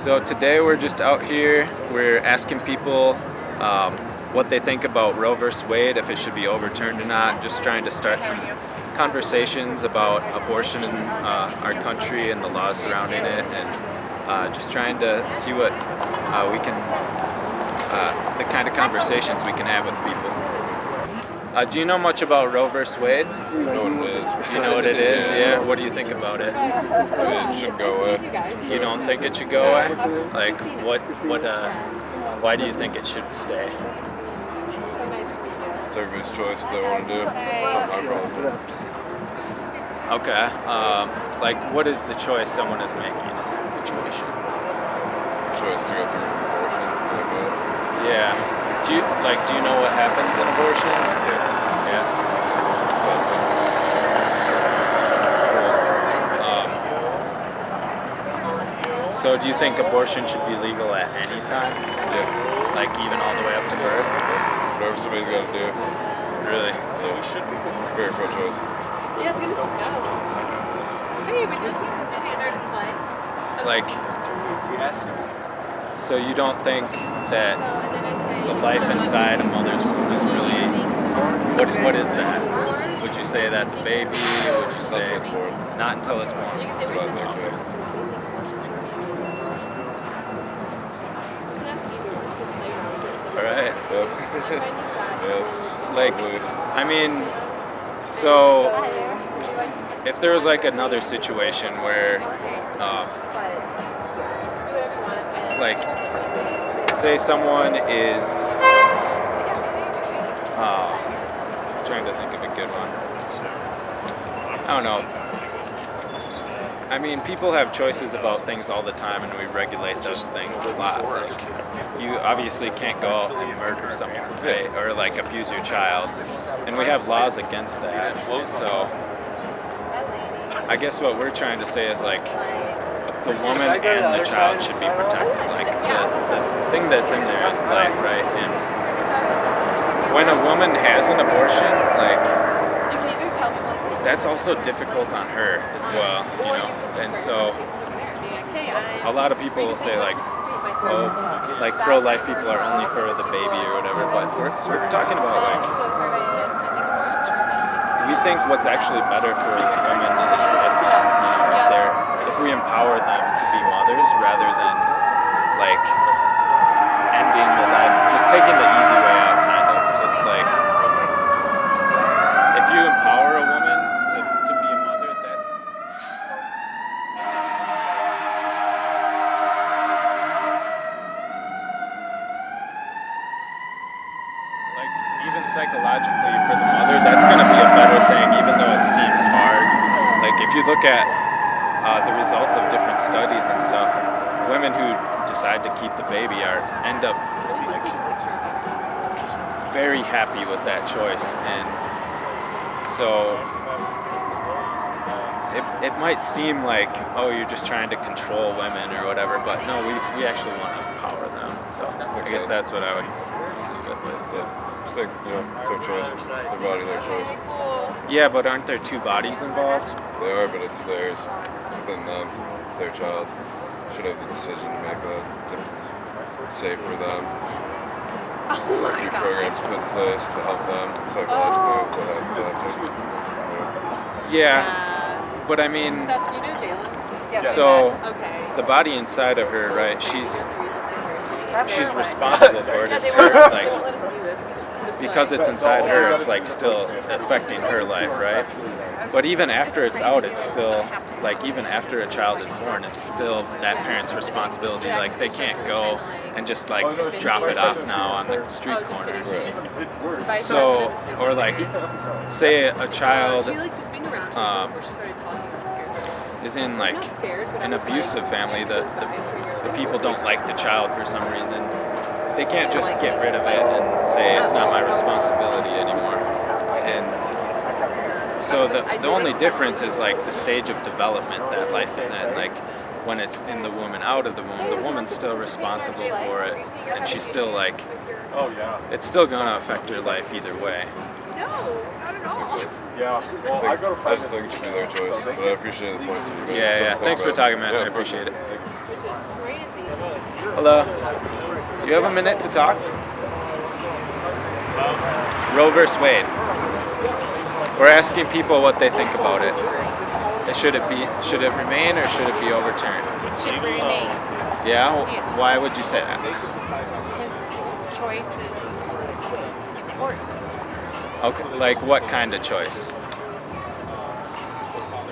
So today we're just out here. We're asking people what they think about Roe versus Wade, if it should be overturned or not. Just trying to start some conversations about abortion in our country and the laws surrounding it, and just trying to see what we can, the kind of conversations we can have with people. Do you know much about Roe versus Wade? I know what it is. You know what it is? Yeah. What do you think about it? It should go away. You don't think it should go away? Like, why do you think it should stay? It's everybody's choice what they want to do. Not my problem. Okay. Like, what is the choice someone is making in that situation? Choice to go through with abortions, like that. Yeah. Do you know what happens in abortions? Yeah. So do you think abortion should be legal at any time? Yeah. Like even all the way up to birth? Whatever somebody's got to do. Really? So, very pro-choice. Yeah, it's gonna snow. Hey, we do in our display. Like, so you don't think that the life inside a mother's womb is really, what is that? Would you say that's a baby? Would you say Not until it's born. not until it's born? That's what I think. Yeah. All right. Yep. Yeah, it's Like, loose. I mean, so if there was like another situation where, like, say someone is, trying to think of a good one. I don't know. I mean, people have choices about things all the time, and we regulate those things a lot. Like, you obviously can't go out and murder someone, right? Or like abuse your child, and we have laws against that. So, I guess what we're trying to say is like, the woman and the child should be protected. Like the thing that's in there is life, right? And when a woman has an abortion, like, that's also difficult on her as well, you know. And so a lot of people will say like, oh, like pro-life people are only for the baby or whatever, but we're talking about like, we think what's actually better for women is if we empower them to be mothers rather than like ending the life, just taking the easy way out, kind of. It's like, if you empower a woman to be a mother, that's like, even psychologically for the mother, that's going to be a better thing, even though it seems hard. Like, if you look at the results of different studies and stuff, women who decide to keep the baby end up like very happy with that choice. And so it might seem like, oh, you're just trying to control women or whatever, but no, we actually want to empower them. So I guess that's what I would leave it with. Yeah. Just like, you know, it's their choice. Their body, their choice. Yeah, but aren't there two bodies involved? They are, but it's theirs. It's within them. It's their child. Should have the decision to make that if it's safe for them. Oh my New god. programs put in place to help them psychologically with what happens after. Yeah, but I mean, Steph, do you know Jalen? Yes. so Okay. the body inside of her, right? She's She's responsible for it. Yeah, It's they won't her, like, let us do this. because it's inside her, it's like still affecting her life, right? But even after it's out, it's still like, even after a child is born, it's still that parent's responsibility. Like, they can't go and just like drop it off now on the street corner. So, or like, say a child She like just being around before she started talking. I was scared. is in like an abusive family, the people don't like the child for some reason. They can't just get rid of it and say it's not my responsibility anymore. And so the only difference is like the stage of development that life is in. Like, when it's in the womb and out of the womb, the woman's still responsible for it, and she's still like, it's still gonna affect her life either way. No, not at all. Yeah. Well, I go to I just think it should be their choice, but I appreciate the points that you made. Yeah, Something yeah. to think Thanks for about. talking, man. Yeah, I of course. appreciate it. Which is crazy. Hello. Do you have a minute to talk? Roe vs. Wade. We're asking people what they think about it. Should it remain or should it be overturned? It should remain. Yeah? Yeah. Why would you say that? Because choice is important. Okay, like what kind of choice?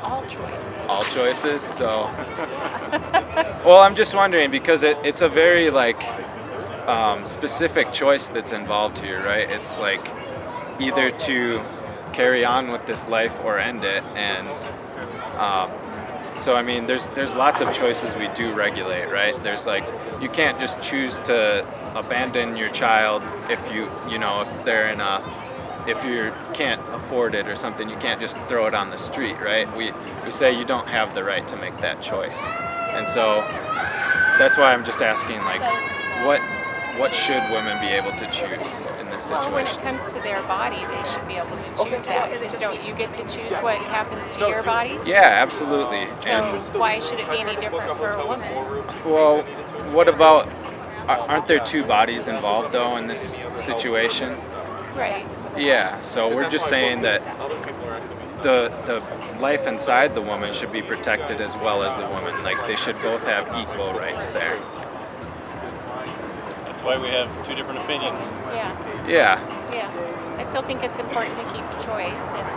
All choice. All choices. So, well, I'm just wondering because it's a very like specific choice that's involved here, right? It's like either to carry on with this life or end it, and so I mean, there's lots of choices we do regulate, right? There's like you can't just choose to abandon your child if if they're in if you can't afford it or something, you can't just throw it on the street, right? We say you don't have the right to make that choice. And so that's why I'm just asking, like, what should women be able to choose in this situation? Well, when it comes to their body, they should be able to choose that. Because don't you get to choose what happens to your body? Yeah, absolutely. So why should it be any different for a woman? Well, what about, aren't there two bodies involved though in this situation? Right. Yeah, so we're just saying that the life inside the woman should be protected as well as the woman. Like they should both have equal rights there. That's why we have two different opinions. Yeah. Yeah. Yeah. I still think it's important to keep a choice, and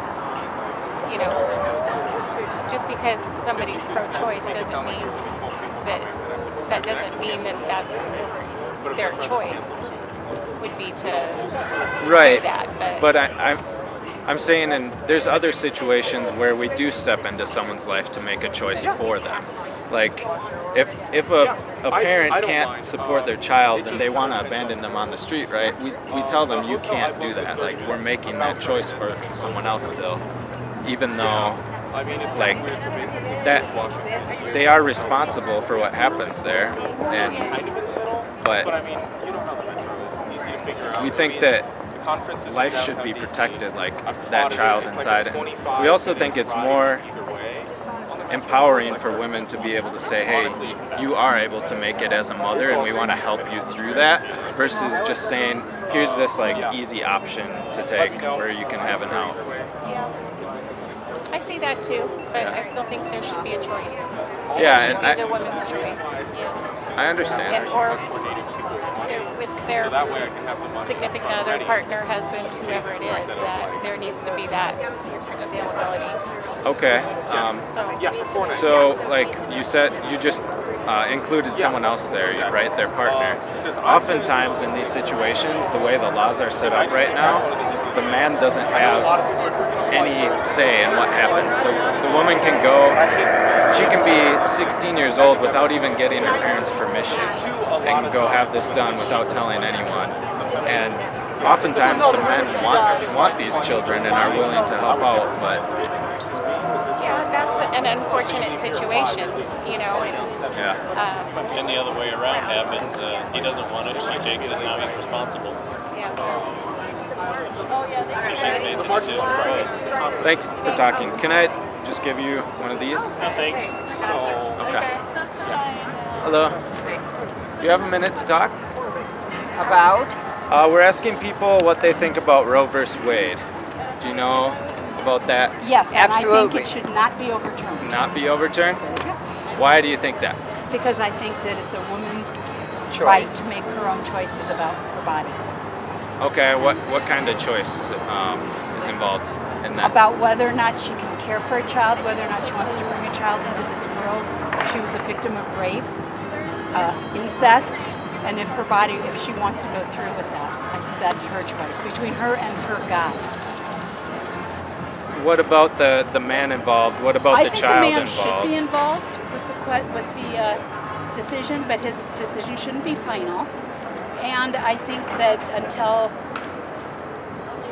just because somebody's pro-choice doesn't mean that doesn't mean that that's their choice. Would be to Right. do that, But I'm saying, and there's other situations where we do step into someone's life to make a choice for them. Like, if a parent can't support their child and they want to abandon them on the street, right? We tell them you can't do that. Like, we're making that choice for someone else still, even though, like, that they are responsible for what happens there, but we think that life should be protected, like that child inside. We also think it's more empowering for women to be able to say, hey, you are able to make it as a mother and we want to help you through that, versus just saying, here's this like easy option to take where you can have an out. Yeah. I see that too, but I still think there should be a choice. Yeah, It should and be the woman's choice. Yeah. I understand. And or with their significant other, partner, husband, whoever it is, that there needs to be that availability. Okay. So So, like you said, you just included someone else there, right? Their partner. Oftentimes in these situations, the way the laws are set up right now, the man doesn't have any say in what happens. The woman can go, she can be 16 years old without even getting her parents' permission and go have this done without telling anyone. And oftentimes the men want these children and are willing to help out, but yeah, that's an unfortunate situation, and yeah. And the other way around happens. He doesn't want it, she takes it, now he's responsible. yeah. So she's made the decision for both. Thanks for talking. Can I just give you one of these? No, thanks. Okay. Hello. Do you have a minute to talk? About? We're asking people what they think about Roe vs. Wade. Do you know about that? Yes, Absolutely. and I think it should not be overturned. Not be overturned? Why do you think that? Because I think that it's a woman's Choice. right to make her own choices about her body. Okay, what kind of choice is involved in that? About whether or not she can care for a child, whether or not she wants to bring a child into this world, if she was a victim of rape, incest, and if she wants to go through with that. I think that's her choice, between her and her God. What about the man involved? What about I the think child the man involved? should be involved with the decision, but his decision shouldn't be final. And I think that until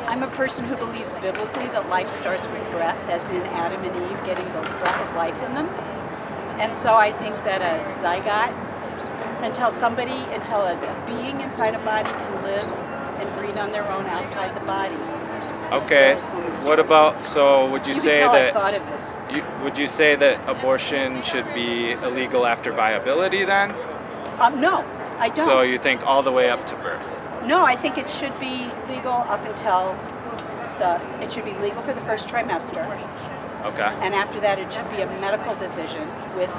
I'm a person who believes biblically that life starts with breath, as in Adam and Eve getting the breath of life in them. And so I think that a zygote, until a being inside a body can live and breathe on their own outside the body. it Okay. still is women's What choice. about, so would you You say can tell I've that thought of this. would you say that abortion should be illegal after viability then? No, I don't. So you think all the way up to birth? No, I think it should be legal up until it should be legal for the first trimester, Okay. and after that it should be a medical decision with,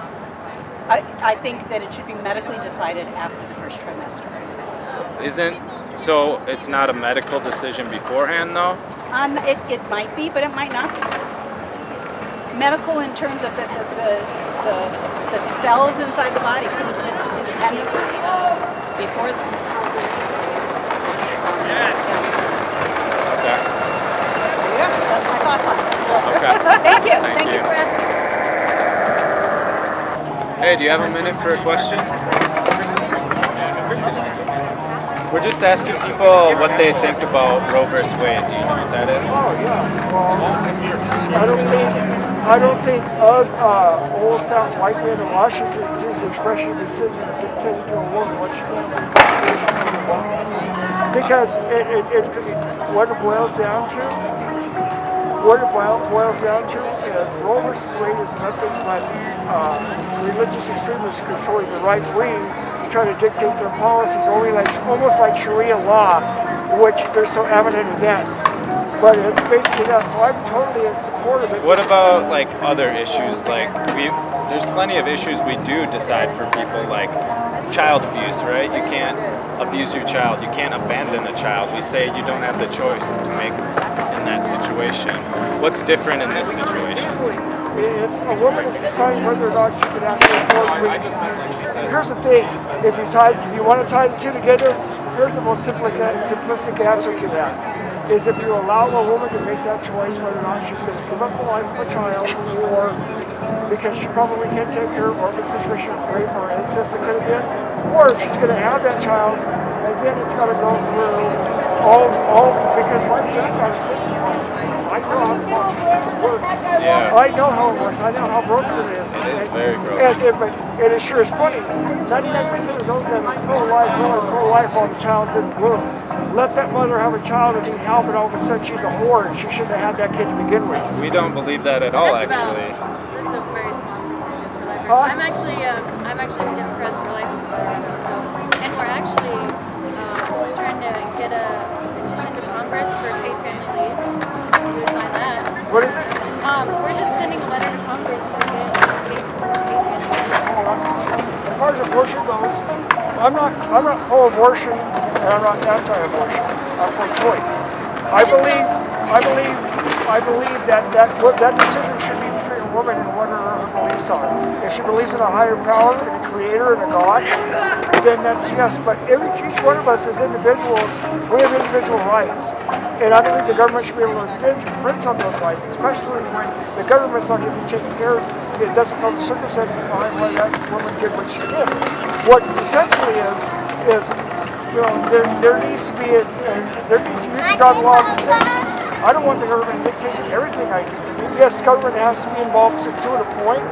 I think that it should be medically decided after the first trimester. So it's not a medical decision beforehand though? It might be, but it might not be. Medical in terms of the cells inside the body can live independently before that. Okay. Yeah, that's my thoughts on it. Okay. Thank you. Thank Thank you you. for asking. Hey, do you have a minute for a question? We're just asking people what they think about Roe vs. Wade. Do you know what that is? Oh yeah. Well, I don't think old fat white man in Washington sees the expression to be sitting there dictating to a woman what she can do. Because what it boils down to is Roe vs. Wade is nothing but religious extremists controlling the right wing, trying to dictate their policies, almost like Sharia law, which they're so adamant against. But it's basically that. So I'm totally in support of it. What about like other issues? Like there's plenty of issues we do decide for people, like child abuse, right? You can't abuse your child. You can't abandon a child. We say you don't have the choice to make in that situation. What's different in this situation? Easily. It's a woman is deciding whether or not she can actually afford to. Here's the thing: if you want to tie the two together, here's the most simplistic answer to that: is if you allow a woman to make that choice whether or not she's going to give up the life of a child, or because she probably can't take care of, or if a situation of rape or incest it could have been, or if she's going to have that child, again it's got to go through all because my granddaughter's been through foster. I know how the foster system works. Yeah. I know how it works. I know how broken it is. It is very broken. And it sure is funny. 99% of those that are pro-life while the child's in the womb. Let that mother have a child and be helped, and all of a sudden she's a whore and she shouldn't have had that kid to begin with. We don't believe that at all, That's actually. That's a very small percentage of pro-lifers. Huh? I'm actually a Democrats for Life in Colorado, and we're actually trying to get a petition to Congress for paid family leave. We would sign that. What is it? We're just sending a letter to Congress to get paid family leave. As far as abortion goes, I'm not pro-abortion and I'm not anti-abortion. I'm pro-choice. I believe that decision should be between a woman and what her beliefs are. If she believes in a higher power and a creator and a God, then that's yes. But each one of us as individuals, we have individual rights. And I don't think the government should be able to infringe on those rights, especially when the government's not going to be taking care of it, doesn't know the circumstances behind why that woman did what she did. What essentially is there needs to be you need to draw the law of the same. I don't want the government dictating everything I do to me. Yes, government has to be involved to a point.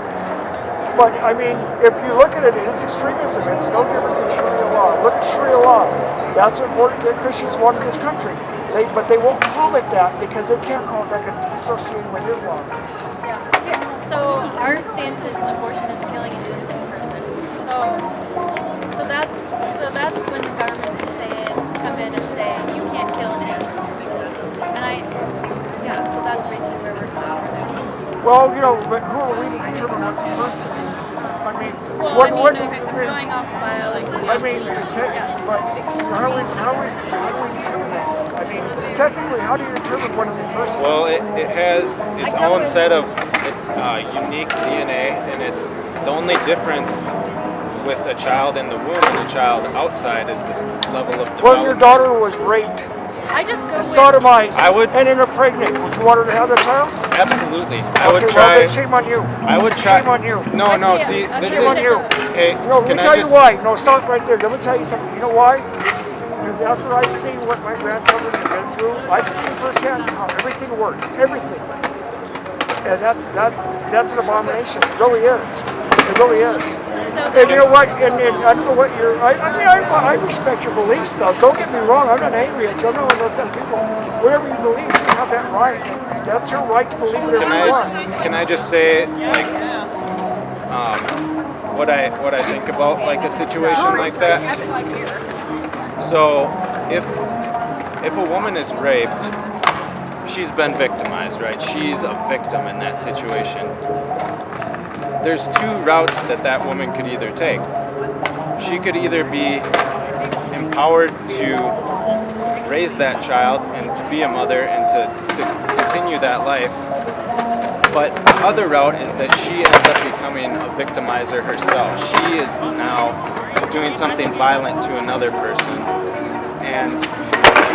But I mean, if you look at it, it's extremism. It's no different than Sharia law. Look at Sharia law. That's what Christians want in this country. But they won't call it that because they can't call it that because it's associated with Islam. Yeah. So our stance is abortion is killing an innocent person. So that's when the government can come in and say you can't kill an innocent person. And so that's basically where we're going. Well, but who are we to determine what's a person? I mean, going off biology. I mean, but how do we determine that? I mean, technically, how do you determine what is a person? Well, it has its own set of unique DNA, and it's the only difference with a child in the womb and a child outside is this level of development. What if your daughter was raped I just go and with sodomized and then pregnant? Would you want her to have that child? Absolutely. I would Well, try. then shame on you. I would try. Shame on you. No, see, this Shame on is. you. Hey, No, let me can I tell you just? why. No, stop right there. Let me tell you something. You know why? Because after I've seen what my grandchildren have been through, I've seen firsthand how everything works. Everything. And that's an abomination. It really is. It really is. And you know what? And I don't know what you're. I respect your beliefs, though. Don't get me wrong. I'm not angry at you. I'm not one of those kind of people. Whatever you believe, you have that right. That's your right to believe whatever you want. Can I just say, like, what I think about like a situation like that. So if a woman is raped, she's been victimized, right? She's a victim in that situation. There's two routes that woman could either take. She could either be empowered to raise that child and to be a mother and to continue that life. But the other route is that she ends up becoming a victimizer herself. She is now doing something violent to another person. And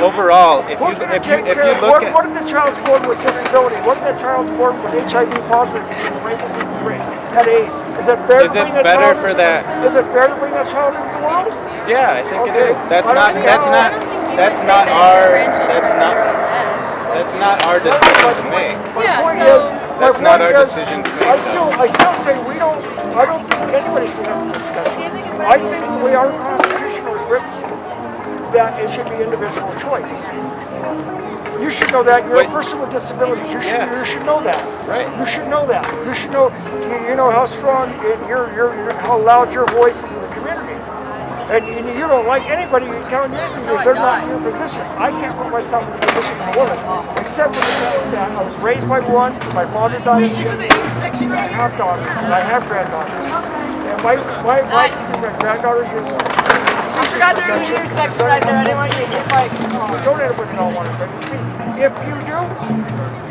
overall, if you look at what if the child's born with disability? What if the child's born with HIV positive had AIDS? Is it fair Is to it bring that better child for into that? Is it fair to bring that child into the world? Yeah, I think Okay. it is. That's I don't not see that's how- not that's not our decision to make. My Yeah, point so- is, That's my not point our is, decision to make, I still say I don't think anybody should have a discussion. I think the way our Constitution was written, that it should be individual choice. You should know that. You're a But- person with disabilities. You should Yeah. you should know that. Right. You should know that. You should know you know how strong how loud your voice is in the community. And you don't like anybody telling you anything because they're not in your position. I can't put myself in the position of a woman, except for the fact that I was raised by one, my father died at the end. I have daughters, and I have granddaughters. And my granddaughters is... I forgot there was your section right there. I didn't want you to get like... Don't everybody don't want it. But see, if you do,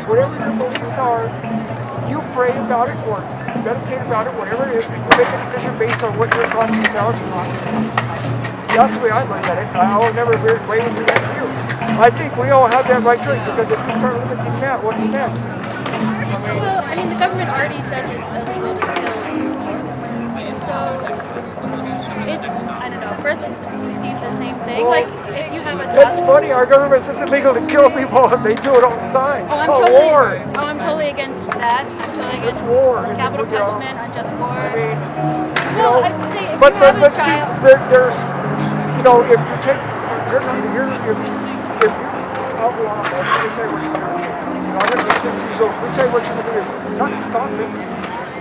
whatever your beliefs are, you pray about it or meditate about it, whatever it is, and you make a decision based on what your conscience tells you. That's the way I look at it. I will never wait for that to you. I think we all have that right choice because if you start limiting that, what's next? Well, I mean, the government already says it's illegal to kill. So, it's, I don't know, for us, we see the same thing. Well, like, if you have a It's toddler- funny, our government says it's illegal to kill people and they do it all the time. Oh, It's I'm a totally, war. Oh, I'm totally against that. I'm totally against It's war. It's capital you know, punishment, unjust war. I mean, you Well, know, I'd say if but you have a see, child- there's, you know, if you take, if you outlaw us, let me tell you what you're going to do. You know, I'm going to be 60 years old. Let me tell you what you're going to do. You're not going to stop it.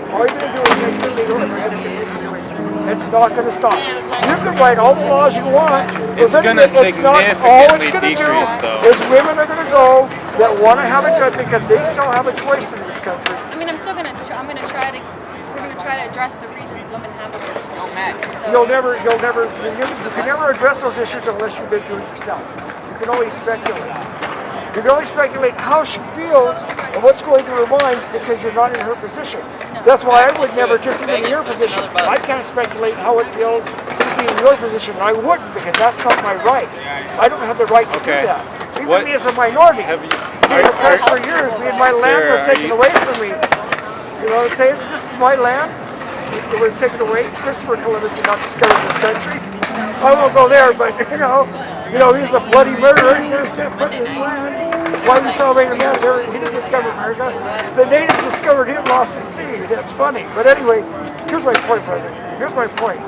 All you're going to do is make it illegal and you're going to continue doing it. It's not going to stop. You can write all the laws you want. It's If gonna anything, it's not, all it's significantly going to do decrease, though. is women are going to go that want to have a child because they still have a choice in this country. I mean, I'm still gonna. I'm gonna try to. We're gonna try to address the reasons women have abortion. So, You can never address those issues unless you've been through it yourself. You can only speculate. You can only speculate how she feels and what's going through her mind because you're not in her position. That's why I would never, just even in your position, I can't speculate how it feels to be in your position. And I wouldn't because that's not my right. I don't have the right to Okay. do that. Even What- me as a minority. Have you- Being oppressed for years, my land Sarah, was are taken you- away from me. You know what I'm saying? This is my land. It was taken away. Christopher Columbus did not discover this country. I won't go there, but you know, he's a bloody murderer. He never stepped foot in this land. Why are we celebrating that? He didn't discover America. The natives discovered him lost at sea. That's funny. But anyway, here's my point, brother. Here's my point.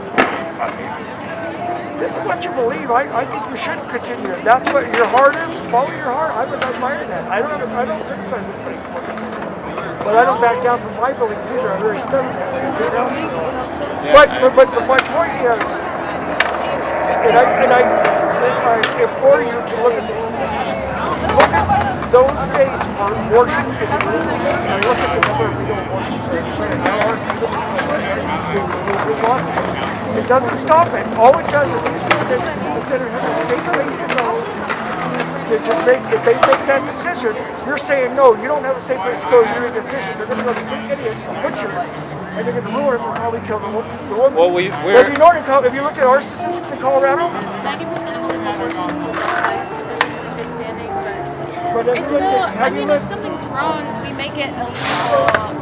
This is what you believe. I think you should continue. If that's what your heart is, follow your heart. I would admire that. I don't criticize anybody for it. But I don't back down from my beliefs either. I'm very stubborn. You know? But my point is, and I implore you to look at the statistics. Look at those states where abortion is illegal, and look at the number of legal abortions. And there are statistics like that. Lots of it. It doesn't stop it. All it does is these women consider him a safe place to go. If they make that decision, you're saying no, you don't have a safe place to go, you make a decision. They're going to go to some idiot, butcher, and they're going to ruin it and probably kill the woman. Well, If you looked at our statistics in Colorado, 90% of the abortions were by physicians in good standing, but but it's still. I mean, if something's wrong, we make it illegal.